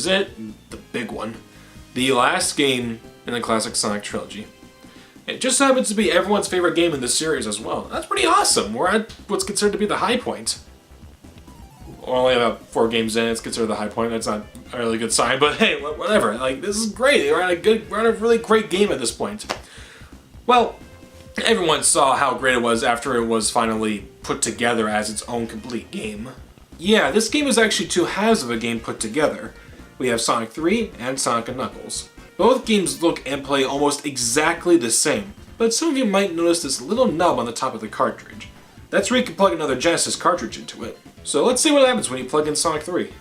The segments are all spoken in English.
is it? The big one. The last game in the classic Sonic trilogy. It just happens to be everyone's favorite game in this series as well. That's pretty awesome. We're at what's considered to be the high point. We're only about 4 games in, it's considered the high point. That's not a really good sign, but hey, whatever. Like, this is great. We're at a really great game at this point. Well, everyone saw how great it was after it was finally put together as its own complete game. Yeah, this game is actually 2 halves of a game put together. We have Sonic 3 and Sonic & Knuckles. Both games look and play almost exactly the same, but some of you might notice this little nub on the top of the cartridge. That's where you can plug another Genesis cartridge into it. So let's see what happens when you plug in Sonic 3.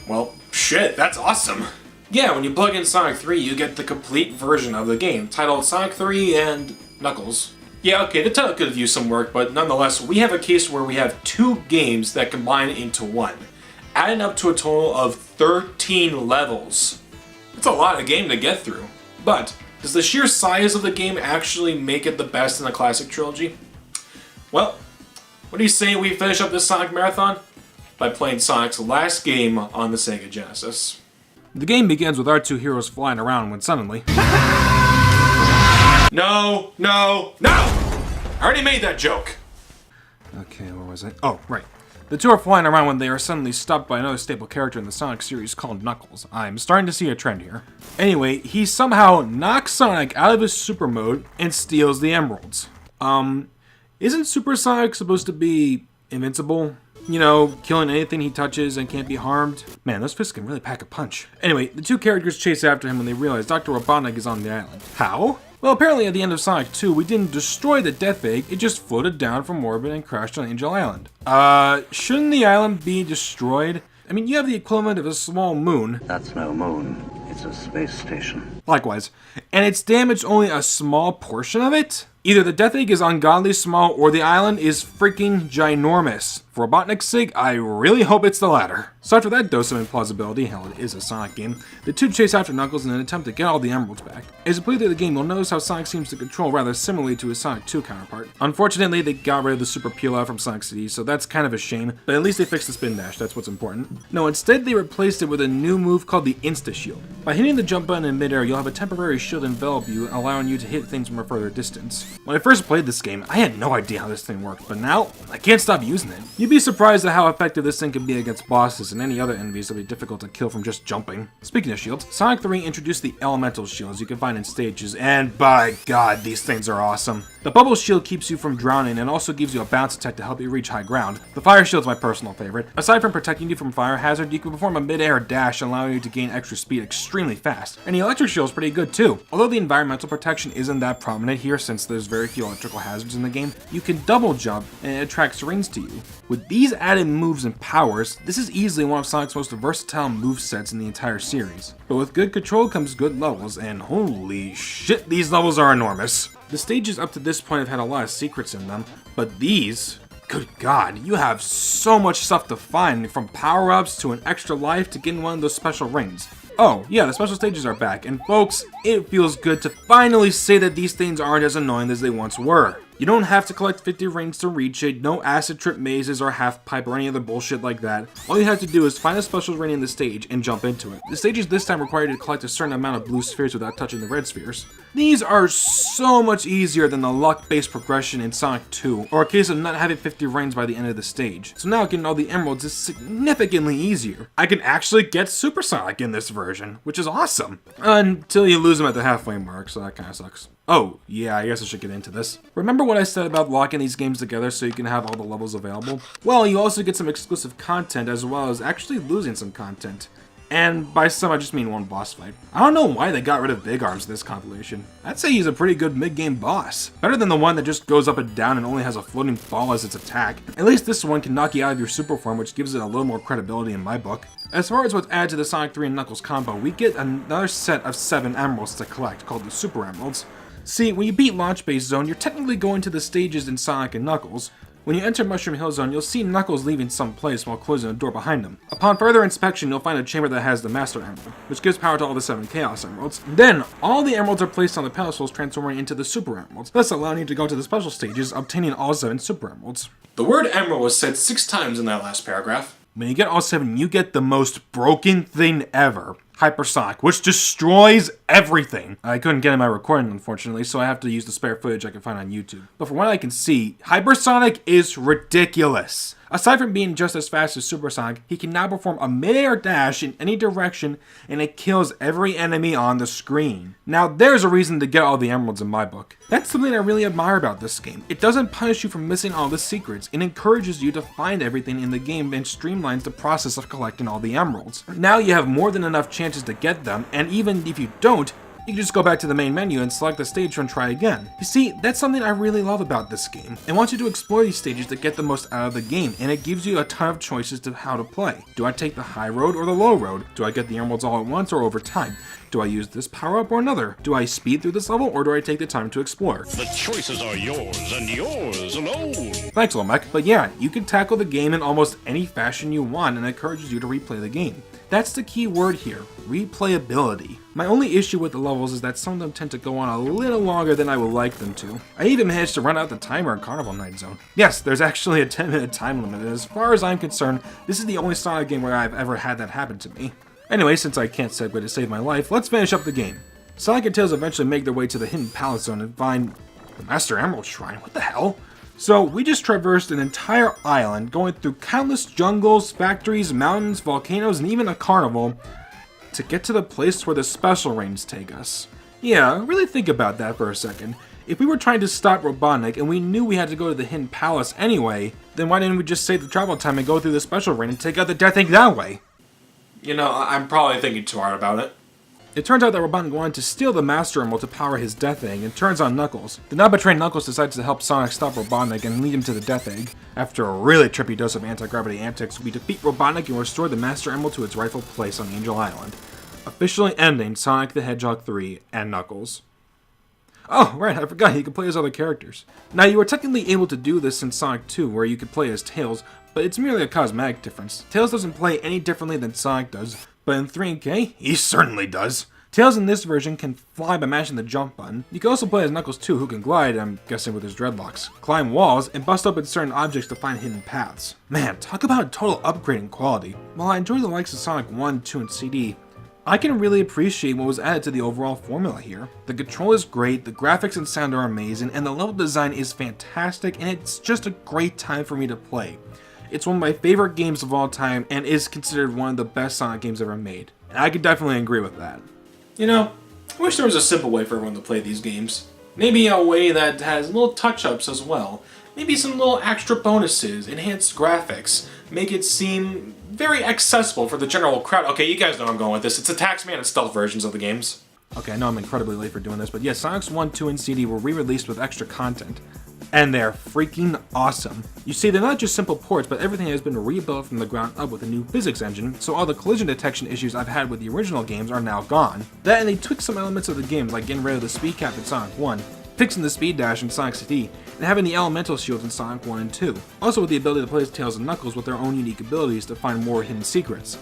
Well, shit, that's awesome! Yeah, when you plug in Sonic 3, you get the complete version of the game, titled Sonic 3 and Knuckles. Yeah, okay, the title could have used some work, but nonetheless, we have a case where we have 2 games that combine into one, adding up to a total of 13 levels. It's a lot of game to get through. But, does the sheer size of the game actually make it the best in the classic trilogy? Well, what do you say we finish up this Sonic Marathon? By playing Sonic's last game on the Sega Genesis. The game begins with our 2 heroes flying around when suddenly... No! I already made that joke! Okay, where was I? Oh, right. The 2 are flying around when they are suddenly stopped by another staple character in the Sonic series called Knuckles. I'm starting to see a trend here. Anyway, he somehow knocks Sonic out of his super mode and steals the emeralds. Isn't Super Sonic supposed to be invincible? You know, killing anything he touches and can't be harmed? Man, those fists can really pack a punch. Anyway, the 2 characters chase after him when they realize Dr. Robotnik is on the island. How? Well, apparently at the end of Sonic 2, we didn't destroy the Death Egg, it just floated down from orbit and crashed on Angel Island. Shouldn't the island be destroyed? I mean, you have the equivalent of a small moon. That's no moon, it's a space station. Likewise. And it's damaged only a small portion of it? Either the Death Egg is ungodly small or the island is freaking ginormous. For Robotnik's sake, I really hope it's the latter. So after that dose of implausibility, hell, it is a Sonic game, the 2 chase after Knuckles in an attempt to get all the emeralds back. As you play through the game, you'll notice how Sonic seems to control rather similarly to his Sonic 2 counterpart. Unfortunately, they got rid of the Super Peel-Out from Sonic City, so that's kind of a shame, but at least they fixed the spin dash, that's what's important. No, instead they replaced it with a new move called the Insta-Shield. By hitting the jump button in midair, you'll have a temporary shield envelop you, allowing you to hit things from a further distance. When I first played this game, I had no idea how this thing worked, but now, I can't stop using it. You'd be surprised at how effective this thing can be against bosses and any other enemies that will be difficult to kill from just jumping. Speaking of shields, Sonic 3 introduced the elemental shields you can find in stages, and by God, these things are awesome. The bubble shield keeps you from drowning and also gives you a bounce attack to help you reach high ground. The fire shield's my personal favorite. Aside from protecting you from fire hazard, you can perform a mid-air dash allowing you to gain extra speed extremely fast. And the electric shield's pretty good too. Although the environmental protection isn't that prominent here since there's very few electrical hazards in the game, you can double jump and it attracts rings to you. With these added moves and powers, this is easily one of Sonic's most versatile movesets in the entire series. But with good control comes good levels, and holy shit, these levels are enormous. The stages up to this point have had a lot of secrets in them, but these, good God, you have so much stuff to find, from power-ups to an extra life to getting one of those special rings. Oh, yeah, the special stages are back, and folks, it feels good to finally say that these things aren't as annoying as they once were. You don't have to collect 50 rings to reach it, no acid trip mazes or half pipe or any other bullshit like that. All you have to do is find a special ring in the stage and jump into it. The stages this time require you to collect a certain amount of blue spheres without touching the red spheres. These are so much easier than the luck-based progression in Sonic 2, or a case of not having 50 rings by the end of the stage. So now getting all the emeralds is significantly easier. I can actually get Super Sonic in this version, which is awesome. Until you lose him at the halfway mark, so that kinda sucks. Oh, yeah, I guess I should get into this. Remember what I said about locking these games together so you can have all the levels available? Well, you also get some exclusive content as well as actually losing some content. And by some, I just mean one boss fight. I don't know why they got rid of Big Arms in this compilation. I'd say he's a pretty good mid-game boss. Better than the one that just goes up and down and only has a floating ball as its attack. At least this one can knock you out of your super form, which gives it a little more credibility in my book. As far as what's added to the Sonic 3 and Knuckles combo, we get another set of 7 emeralds to collect, called the Super Emeralds. See, when you beat Launch Base Zone, you're technically going to the stages in Sonic and Knuckles, When you enter Mushroom Hill Zone, you'll see Knuckles leaving some place while closing a door behind him. Upon further inspection, you'll find a chamber that has the Master Emerald, which gives power to all the 7 Chaos Emeralds. Then, all the emeralds are placed on the pedestals, transforming into the Super Emeralds, thus allowing you to go to the special stages, obtaining all 7 Super Emeralds. The word emerald was said 6 times in that last paragraph. When you get all 7, you get the most broken thing ever. Hypersonic, which destroys everything. I couldn't get in my recording, unfortunately, so I have to use the spare footage I can find on YouTube. But from what I can see, Hypersonic is ridiculous. Aside from being just as fast as Supersonic, he can now perform a mid-air dash in any direction, and it kills every enemy on the screen. Now, there's a reason to get all the emeralds in my book. That's something I really admire about this game. It doesn't punish you for missing all the secrets. It encourages you to find everything in the game and streamlines the process of collecting all the emeralds. Now you have more than enough chances to get them, and even if you don't, you can just go back to the main menu and select the stage and try again. You see, that's something I really love about this game. It wants you to explore these stages to get the most out of the game, and it gives you a ton of choices to how to play. Do I take the high road or the low road? Do I get the emeralds all at once or over time? Do I use this power-up or another? Do I speed through this level, or do I take the time to explore? The choices are yours, and yours alone. Thanks, Lomek. But yeah, you can tackle the game in almost any fashion you want, and it encourages you to replay the game. That's the key word here, replayability. My only issue with the levels is that some of them tend to go on a little longer than I would like them to. I even managed to run out the timer in Carnival Night Zone. Yes, there's actually a 10-minute time limit, and as far as I'm concerned, this is the only Sonic game where I've ever had that happen to me. Anyway, since I can't segue to save my life, let's finish up the game. Sonic and Tails eventually make their way to the Hidden Palace Zone and find the Master Emerald Shrine. What the hell? So, we just traversed an entire island, going through countless jungles, factories, mountains, volcanoes, and even a carnival to get to the place where the special rings take us. Yeah, really think about that for a second. If we were trying to stop Robotnik and we knew we had to go to the Hidden Palace anyway, then why didn't we just save the travel time and go through the special ring and take out the Death Egg that way? You know, I'm probably thinking too hard about it. It turns out that Robotnik wanted to steal the Master Emerald to power his Death Egg and turns on Knuckles. The now betrayed Knuckles decides to help Sonic stop Robotnik and lead him to the Death Egg. After a really trippy dose of anti-gravity antics, we defeat Robotnik and restore the Master Emerald to its rightful place on Angel Island, officially ending Sonic the Hedgehog 3 and Knuckles. Oh, right, I forgot you could play as other characters. Now, you were technically able to do this in Sonic 2, where you could play as Tails, but it's merely a cosmetic difference. Tails doesn't play any differently than Sonic does, but in 3K, he certainly does. Tails in this version can fly by mashing the jump button. You can also play as Knuckles too, who can glide, I'm guessing with his dreadlocks, climb walls, and bust open certain objects to find hidden paths. Man, talk about a total upgrade in quality. While I enjoy the likes of Sonic 1, 2, and CD, I can really appreciate what was added to the overall formula here. The control is great, the graphics and sound are amazing, and the level design is fantastic, and it's just a great time for me to play. It's one of my favorite games of all time, and is considered one of the best Sonic games ever made. And I could definitely agree with that. You know, I wish there was a simple way for everyone to play these games. Maybe a way that has little touch-ups as well. Maybe some little extra bonuses, enhanced graphics, make it seem very accessible for the general crowd. Okay, you guys know where I'm going with this. It's the Taxman and Stealth versions of the games. Okay, I know I'm incredibly late for doing this, but yes, Sonic's 1, 2, and CD were re-released with extra content. And they're freaking awesome. You see, they're not just simple ports, but everything has been rebuilt from the ground up with a new physics engine, so all the collision detection issues I've had with the original games are now gone. That and they tweaked some elements of the games, like getting rid of the speed cap in Sonic 1, fixing the speed dash in Sonic CD, and having the elemental shields in Sonic 1 and 2. Also with the ability to play as Tails and Knuckles with their own unique abilities to find more hidden secrets.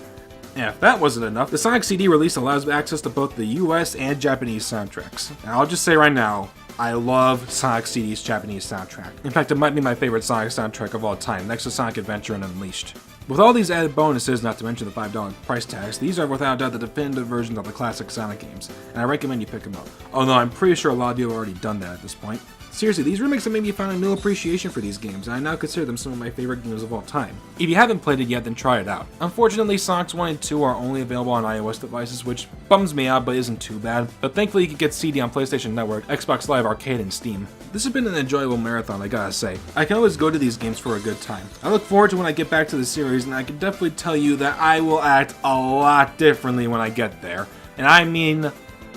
And if that wasn't enough, the Sonic CD release allows access to both the US and Japanese soundtracks. Now I'll just say right now, I love Sonic CD's Japanese soundtrack. In fact, it might be my favorite Sonic soundtrack of all time, next to Sonic Adventure and Unleashed. With all these added bonuses, not to mention the $5 price tags, these are without doubt the definitive versions of the classic Sonic games, and I recommend you pick them up. Although I'm pretty sure a lot of you have already done that at this point. Seriously, these remakes have made me find a new appreciation for these games, and I now consider them some of my favorite games of all time. If you haven't played it yet, then try it out. Unfortunately, Sonics 1 and 2 are only available on iOS devices, which bums me out but isn't too bad. But thankfully you can get CD on PlayStation Network, Xbox Live Arcade, and Steam. This has been an enjoyable marathon, I gotta say. I can always go to these games for a good time. I look forward to when I get back to the series, and I can definitely tell you that I will act a lot differently when I get there. And I mean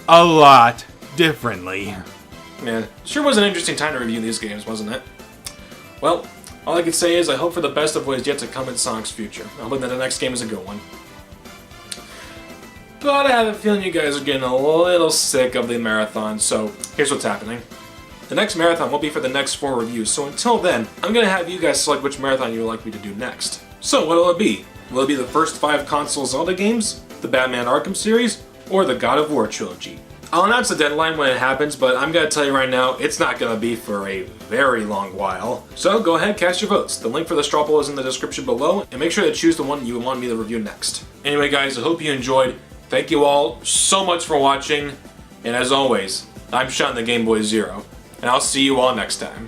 a lot differently. Man, sure was an interesting time to review these games, wasn't it? Well, all I can say is I hope for the best of what is yet to come in Sonic's future. I hope that the next game is a good one. But I have a feeling you guys are getting a little sick of the marathon, so here's what's happening. The next marathon will be for the next 4 reviews, so until then, I'm going to have you guys select which marathon you would like me to do next. So what will it be? Will it be the first 5 console Zelda games, the Batman Arkham series, or the God of War trilogy? I'll announce the deadline when it happens, but I'm going to tell you right now, it's not going to be for a very long while. So go ahead, cast your votes. The link for the straw poll is in the description below, and make sure to choose the one you want me to review next. Anyway guys, I hope you enjoyed. Thank you all so much for watching, and as always, I'm Sean the Game Boy Zero, and I'll see you all next time.